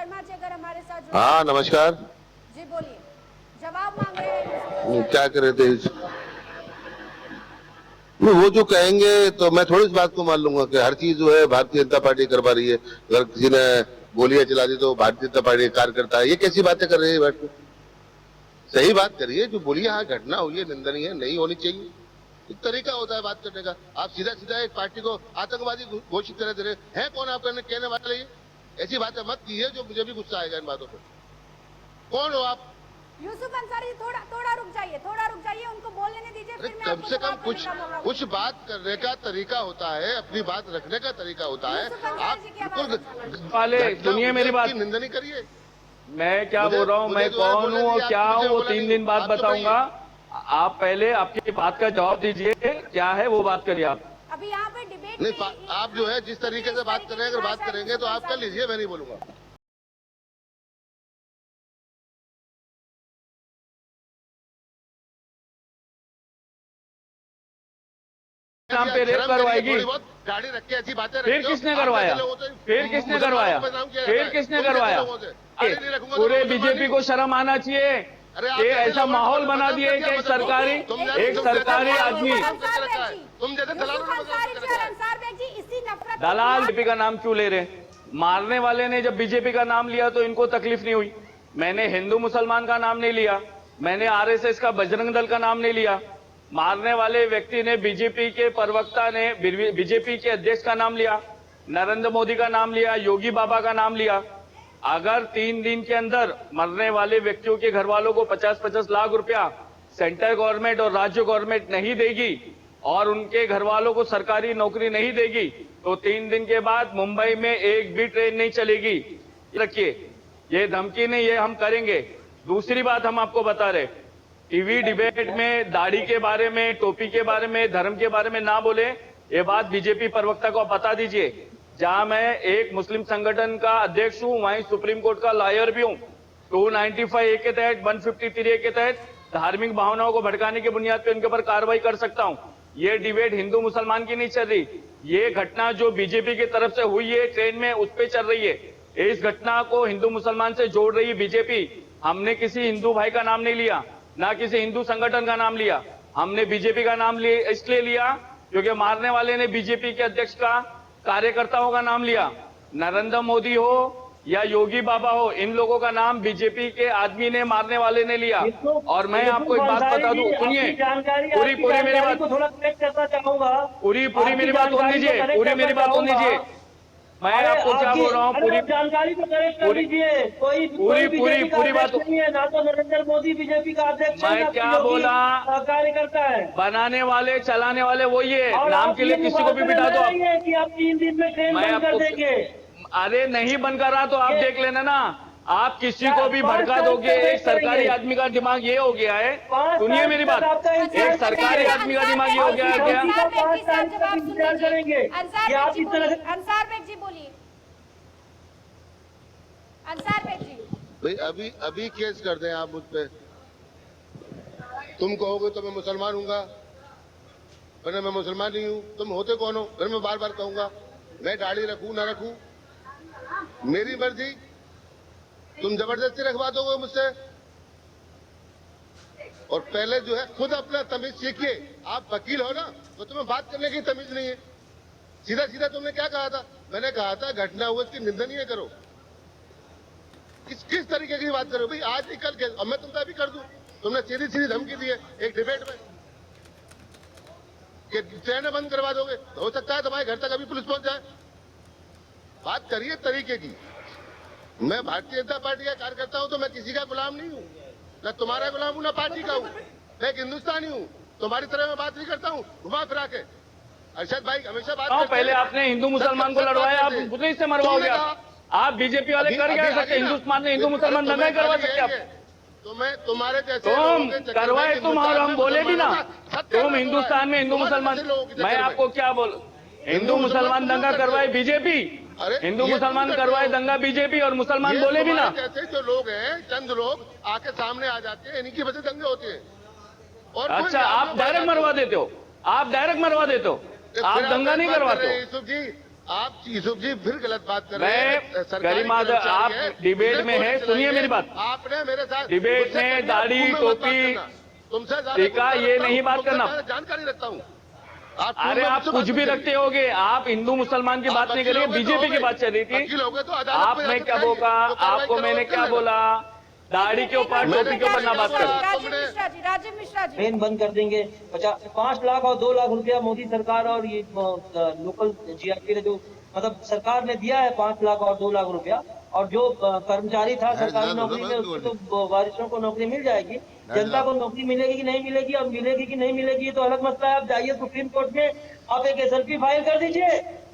शर्मा जी अगर हमारे साथ हाँ नमस्कार जी बोलिए, जवाब मांग रहे हैं। क्या कर रहे थे वो जो कहेंगे तो मैं थोड़ी इस बात को मान लूंगा कि हर चीज जो है भारतीय जनता पार्टी करवा रही है। अगर किसी ने गोलियां चला दी तो भारतीय जनता पार्टी का कार्यकर्ता है, ये कैसी बातें कर रहे हैं बैठ के? सही बात करिए, जो बोलिए हाँ घटना हुई है निंदनीय है, नहीं होनी चाहिए। एक तरीका होता है बात करने का। आप सीधा सीधा एक पार्टी को आतंकवादी घोषित करे दे रहे हैं। कौन आप कहने वाले? ये ऐसी बातें मत कीजिए जो मुझे भी गुस्सा आएगा इन बातों पर। कौन हो आप? यूसुफ अंसारी थोड़ा रुक जाइए, उनको बोलने दीजिए। अरे कम से कम कुछ बात करने का तरीका होता है, अपनी बात रखने का तरीका होता है। आप बिल्कुल वाले सुनिए मेरी बात, निंदा नहीं करिए। मैं क्या बोल रहा हूँ, मैं कौन हूँ और क्या हूँ वो 3 दिन बाद बताऊंगा। आप पहले आपकी बात का जवाब दीजिए, क्या है वो बात करिए आप। अभी यहाँ पे डिबेट नहीं, आप जो है जिस तरीके से बात कर रहे हैं, अगर बात करेंगे तो आप कर लीजिए, मैं नहीं बोलूंगा। नाम पे रेप करवाएगी? गाड़ी रख के ऐसी बातें फिर किसने करवाया? फिर किसने करवाया? फिर किसने करवाया? पूरे बीजेपी को शर्म आना चाहिए कि ऐसा माहौल बना दिए कि एक सरकारी आदमी दलाल बीजेपी का नाम क्यों ले रहे? मारने वाले ने जब बीजेपी का नाम लिया तो इनको तकलीफ नहीं हुई। मैंने हिंदू मुसलमान का नाम नहीं लिया, मैंने आरएसएस का बजरंग दल का नाम नहीं लिया। मारने वाले व्यक्ति ने बीजेपी के प्रवक्ता ने बीजेपी के अध्यक्ष का नाम लिया, नरेंद्र मोदी का नाम लिया, योगी बाबा का नाम लिया। अगर 3 दिन के अंदर मरने वाले व्यक्तियों के घर वालों को 50-50 लाख रुपया सेंट्रल गवर्नमेंट और राज्य गवर्नमेंट नहीं देगी और उनके घर वालों को सरकारी नौकरी नहीं देगी तो 3 दिन के बाद मुंबई में एक भी ट्रेन नहीं चलेगी। रखिए, ये धमकी नहीं, ये हम करेंगे। दूसरी बात हम आपको बता रहे, टीवी डिबेट में दाढ़ी के बारे में, टोपी के बारे में, धर्म के बारे में ना बोले, ये बात बीजेपी प्रवक्ता को बता दीजिए। जहां मैं एक मुस्लिम संगठन का अध्यक्ष हूं, वहीं सुप्रीम कोर्ट का लॉयर भी हूं। 295 ए के तहत, 153 ए के तहत धार्मिक भावनाओं को भड़काने की बुनियाद पर उनके ऊपर कार्रवाई कर सकता हूं। ये डिबेट हिंदू मुसलमान की नहीं चल रही, ये घटना जो बीजेपी की तरफ से हुई है ट्रेन में उस पर चल रही है। इस घटना को हिंदू मुसलमान से जोड़ रही है बीजेपी। हमने किसी हिंदू भाई का नाम नहीं लिया, ना किसी हिंदू संगठन का नाम लिया। हमने बीजेपी का नाम इसलिए लिया क्योंकि मारने वाले ने बीजेपी के अध्यक्ष का, कार्यकर्ताओं का नाम लिया। नरेंद्र मोदी हो या योगी बाबा हो, इन लोगों का नाम बीजेपी के आदमी ने, मारने वाले ने लिया। और मैं आपको एक बात बता दूं, सुनिए, पूरी मेरी बात, पूरी मेरी बात सुन लीजिए, पूरी मेरी बात सुन लीजिए। मैं आपको क्या बोल रहा हूँ, पूरी जानकारी तो करेक्ट कर लीजिए। पूरी बात नहीं है, ना तो नरेंद्र मोदी बीजेपी का अध्यक्ष है, मैं क्या बोला, कार्यकर्ता है। बनाने वाले चलाने वाले वही है। नाम के लिए किसी को भी बिठा दो कि आप 3 दिन में ट्रेन बंद कर देंगे। अरे नहीं बंद कर रहा तो आप देख लेना ना। आप किसी को भी भड़का दोगे। एक सरकारी आदमी का दिमाग ये हो गया है, सुनिए मेरी बात, एक सरकारी आदमी का दिमाग ये हो गया है क्या? अंसार बेग जी बोलिए। अंसार बेग जी भाई अभी केस कर दें आप मुझ पे। तुम कहोगे तो मैं मुसलमान हूँगा, वरना मैं मुसलमान नहीं हूँ। तुम होते कौन हो? फिर मैं बार बार कहूंगा, मैं दाढ़ी रखूं ना रखूं मेरी मर्जी। तुम जबरदस्ती रखवा दोगे मुझसे। और पहले जो है खुद अपना तमीज सीखिए। आप वकील हो ना, तो तुम्हें बात करने की तमीज नहीं है। सीधा सीधा तुमने क्या कहा था? मैंने कहा था घटना हुई इसकी निंदा नहीं करो। किस तरीके की बात करो भाई? आज ही कल अब मैं तुमसे अभी कर दूं। तुमने सीधी सीधी धमकी दी है एक डिबेट में कि ट्रेनें बंद करवा दोगे। तो हो सकता है तुम्हारे घर तक अभी पुलिस पहुंच जाए। बात करिए तरीके की। मैं भारतीय जनता पार्टी का कार्यकर्ता हूं तो मैं किसी का गुलाम नहीं हूं, न तुम्हारा गुलाम हूं न पार्टी का हूं। मैं एक हिंदुस्तानी हूं, तुम्हारी तरह मैं बात नहीं करता हूं घुमा फिरा के। अरशद भाई हमेशा बात करते पहले आपने हिंदू मुसलमान को लड़वाया, आप पुलिस से मरवाओगे। आप बीजेपी वाले कर क्या सकते? हिंदुस्तान में हिंदू मुसलमान दंगा करवा सकते आप? तुम्हें तुम्हारे जैसे तुम करवाए तुम, और हम बोले भी ना। तुम हिंदुस्तान में हिंदू मुसलमान, मैं आपको क्या बोल, हिंदू मुसलमान दंगा करवाए बीजेपी, हिंदू मुसलमान करवाए दंगा बीजेपी, और मुसलमान बोले भी ना। जैसे जो लोग हैं, चंद लोग आके सामने आ जाते हैं, इन्हीं की वजह दंगे होते हैं। और अच्छा, आप डायरेक्ट मरवा देते हो, आप डायरेक्ट मरवा देते हो, आप दंगा नहीं करवाते हो। यूसुफ जी आप यूसुफ जी फिर गलत बात कर रहे हैं। मैं सरकारी करीम आज़म, कर्मचारी आप है, डिबेट मुझे में गोली है, चलाई सुनिए है। मेरी बात। आपने मेरे साथ डिबेट मुझसे में कभी दाढ़ी, आप मुंह में मत बात टोपी, करना। तुमसे ज्यादा टीका, गुस्सा ये रखता नहीं हूं, बात तुमसे करना। ज्यादा जानकारी रखता हूँ। आप अरे आप कुछ भी रखते होगे, आप हिंदू मुसलमान की बात नहीं कर रहे, बीजेपी की बात चल रही वकील हो गए थी। तो अदालत आप में मैं जाके क्या दिखाइए। बोला, जो कार्रवाई आपको करो मैंने कर क्या लेना। बोला, दाढ़ी के ऊपर, टोपी के ऊपर ना बात कर। राजीव मिश्रा जी ट्रेन बंद कर देंगे। 5 लाख और 2 लाख रुपया मोदी सरकार और ये लोकल जीआरपी ने जो मतलब सरकार ने दिया है 5 लाख और 2 लाख रुपया, और जो कर्मचारी था सरकारी नौकरी में उसको तो वारिसों को नौकरी मिल जाएगी। जनता को नौकरी मिलेगी कि नहीं मिलेगी, अब मिलेगी कि नहीं मिलेगी तो अलग मसला है। आप जाइए सुप्रीम कोर्ट में, आप एक एसएलपी फाइल कर दीजिए,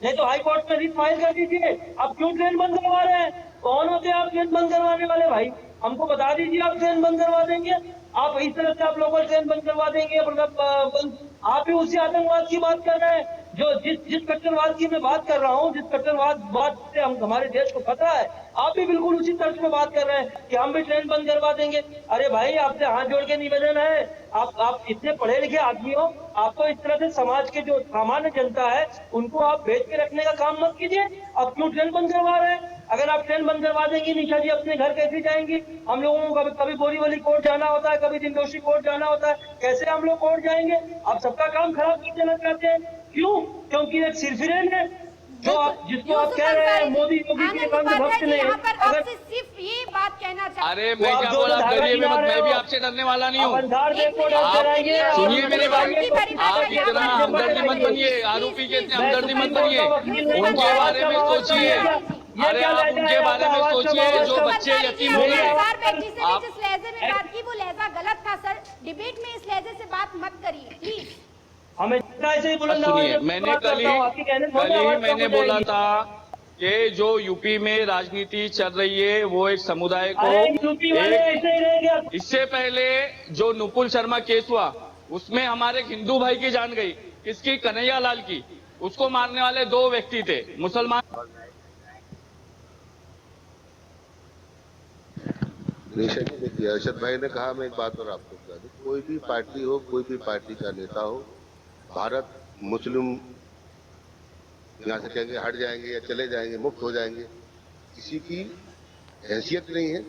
नहीं तो हाई कोर्ट में रिट फाइल कर दीजिए। आप क्यों ट्रेन बंद करवा रहे हैं? कौन होते हैं आप ट्रेन बंद करवाने वाले? भाई हमको बता दीजिए, आप ट्रेन बंद करवा देंगे? आप इस तरह से आप लोकल ट्रेन बंद करवा देंगे? मतलब आप भी उसी आतंकवाद की बात कर रहे हैं जो जिस कट्टरवाद की मैं बात कर रहा हूँ, जिस कट्टरवाद बात से हम हमारे देश को खतरा है, आप भी बिल्कुल उसी तर्ज में बात कर रहे हैं कि हम भी ट्रेन बंद करवा देंगे। अरे भाई आपसे हाथ जोड़ के निवेदन है, आप इतने पढ़े लिखे आदमी हो, आपको इस तरह से समाज के जो सामान्य जनता है उनको आप भेज के रखने का काम मत कीजिए। आप क्यों ट्रेन बंद करवा रहे हैं? अगर आप ट्रेन बंद करवा देंगी, निशा जी अपने घर कैसे जाएंगी? हम लोगों को कभी बोरीवली कोर्ट जाना होता है, कभी दिनदोषी कोर्ट जाना होता है, कैसे हम लोग कोर्ट जाएंगे? आप सबका काम खराब कर देना चाहते हैं। क्यों? क्योंकि एक सिरफिरेन है जो आप जिसको आप कह रहे हैं मोदी योगी के काम में भक्त नहीं है। अगर सिर्फ ये बात कहना चाहते अरे मैं क्या बोला, डरिए मत, मैं भी आपसे डरने वाला नहीं हूँ। अंधार देखो डर कराएंगे। सुनिए मेरी बात, आप इतना हमदर्दी मत बनिए, आरोपी के इतने हमदर्दी मत बनिए। उनके बारे में सोचिए, अरे आप उनके बारे में सोचिए जो बच्चे यतीम हो गए। आप जिस लहजे में बात की वो लहजा गलत था सर। डिबेट में इस लहजे से बात मत करिए प्लीज। हमें ऐसे ही बुलंद सुनिए, मैंने कल ही मैंने बोला था कि जो यूपी में राजनीति चल रही है वो एक समुदाय को इससे पहले जो नुपुर शर्मा केस हुआ उसमें हमारे एक हिंदू भाई की जान गई, किसकी? कन्हैया लाल की। उसको मारने वाले 2 व्यक्ति थे मुसलमान। निशा जी देखिए, अरशद भाई ने कहा, मैं एक बात और आपको बता दूं, कोई भी पार्टी हो, कोई भी पार्टी का नेता हो, भारत मुस्लिम यहाँ से कहेंगे हट जाएंगे या चले जाएंगे, मुक्त हो जाएंगे, किसी की हैसियत नहीं है,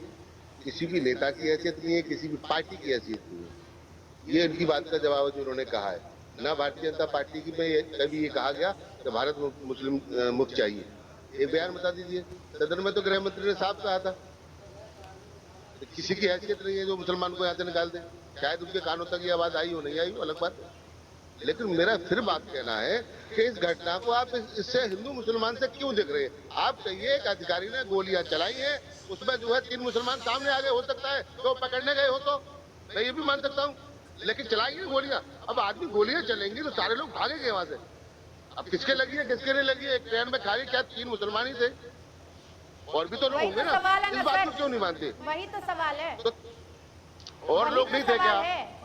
किसी भी नेता की हैसियत नहीं है, किसी भी पार्टी की हैसियत नहीं है। ये इनकी बात का जवाब है जो उन्होंने कहा है। ना भारतीय जनता पार्टी की में कभी ये कहा गया कि भारत मुस्लिम मुक्त चाहिए। एक बयान बता दीजिए। सदन में तो गृह मंत्री ने साफ कहा था किसी की हैसियत नहीं है जो मुसलमान को यहाँ से निकाल दे। शायद उनके कानों तक ये आवाज आई हो नहीं आई हो, अलग बात है। लेकिन मेरा फिर बात कहना है कि इस घटना को आप इससे हिंदू मुसलमान से क्यों देख रहे हैं? आप कहिए एक अधिकारी ने गोलियां चलाई हैं, उसमें जो है 3 मुसलमान सामने आ गए, हो सकता है तो पकड़ने गए हो, तो मैं ये भी मान सकता हूँ, लेकिन चलाएंगे गोलियां। अब आदमी गोलियां चलेंगी तो सारे लोग भागेंगे वहां से। अब किसके लगी है किसके नहीं लगी है? एक ट्रेन में खाली क्या 3 मुसलमान ही थे? और भी तो लोग होंगे ना, इस बात को क्यों नहीं मानते? वही तो सवाल है। तो और लोग नहीं थे क्या?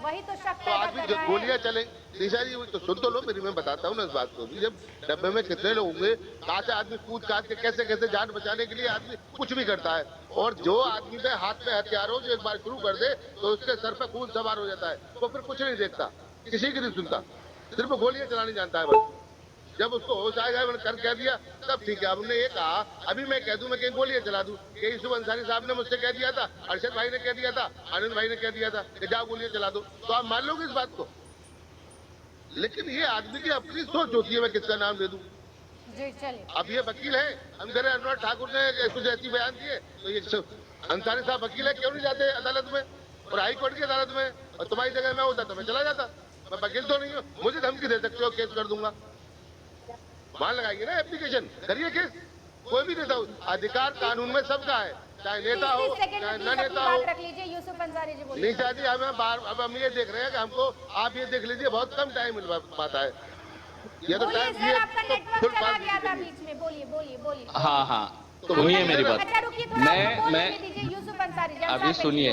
वही तो शक तो आदमी जो गोलियां चले, निशा जी तो सुन तो लो मेरी, मैं बताता हूँ ना इस बात को भी। जब डब्बे में कितने लोग होंगे, कहाँ से आदमी कूद काट के कैसे कैसे जान बचाने के लिए आदमी कुछ भी करता है। और जो आदमी पे हाथ में हथियार हो, जो एक बार शुरू कर दे तो उसके सर पे खून सवार हो जाता है, तो फिर कुछ नहीं देखता, किसी की नहीं सुनता, सिर्फ गोलियां चलानी जानता है बस। जब उसको होश आएगा मैंने कर कह दिया तब ठीक है। हमने ये कहा, अभी मैं कह दूं मैं कहीं गोलियां चला दूं, कि यूसुफ अंसारी साहब ने मुझसे कह दिया था, अरशद भाई ने कह दिया था, आनंद भाई ने कह दिया था कि जाओ गोलियां चला दो, तो आप मान लोगे इस बात को? लेकिन ये आदमी की अपनी सोच होती है, मैं किसका नाम ले दूं। जी चलिए। अब ये वकील है, हम कह रहे हैं अनुराग ठाकुर ने कुछ ऐसी बयान दिए, तो ये अंसारी साहब वकील है, क्यों नहीं जाते अदालत में और हाई कोर्ट की अदालत में? और तुम्हारी जगह मैं होता तो मैं चला जाता। मैं वकील तो नहीं हूँ, मुझे धमकी दे सकते हो, केस कर दूंगा। वहां लगाइए ना एप्लीकेशन, करिए केस। कोई भी नेता हो, अधिकार कानून में सबका है, चाहे नेता हो चाहे न नेता हो। रख लीजिए यूसुफ अंसारी जी, बोलिए। नहीं शादी हमें बार, अब हम ये देख रहे हैं कि हमको आप ये देख लीजिए बहुत कम टाइम मिल पाता है। ये तो टाइम सर, आपका नेटवर्क चला गया था बीच में, बोलिए बोलिए बोलिए। हाँ हाँ, सुनिए मेरी बात। अच्छा रुकिए, मैं यूसुफ अंसारी जी, अभी सुनिए,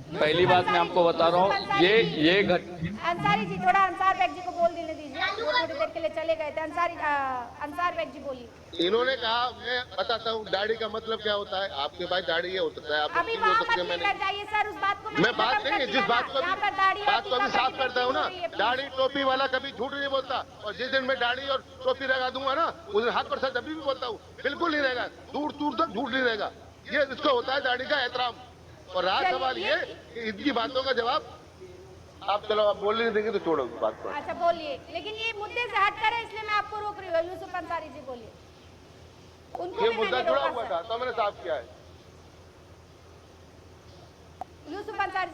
पहली बात मैं आपको बता रहा हूँ, ये अंसारी जी, थोड़ा अंसार बेग जी को बोल देने दीजिए, वो थोड़ी देर के लिए चले गए थे। अंसार बेग जी बोलिए। इन्होंने कहा, मैं बताता हूँ दाढ़ी का मतलब क्या होता है। आपके पास दाढ़ी है, हो सकता है आप अभी हो वहाँ सकती है, मत मैंने लेकर जाइए सर, उस बात को मैं बात खत्म नहीं, कर जिस दिया बात ना। को यहाँ पर दाढ़ी और बात को भी टीका साफ करने करता हूँ ना, की जरूरी है, दाढ़ी टोपी वाला कभी झूठ नहीं बोलता, और जिस दिन मैं दाढ़ी और टोपी लगा दूंगा ना, उस दिन हाथ पर सर अभी भी बोलता हूँ, बिल्कुल नहीं रहेगा, दूर दूर तक झूठ नहीं रहेगा। ये इसको होता है दाढ़ी का एहतराम। और रहा चलिए, सवाल ये कि इनकी बातों का जवाब आप, चलो आप बोलने नहीं देंगे तो छोड़ो बात को। अच्छा बोलिए, लेकिन ये मुद्दे से हट कर है, इसलिए मैं आपको रोक रही हूँ। यूसुफ अंसारी जी बोलिए। उनको ये भी मुद्दा मैंने जुड़ा रोका हुआ सर। था तो मैंने साफ किया है। यूसुफ अंसारी जी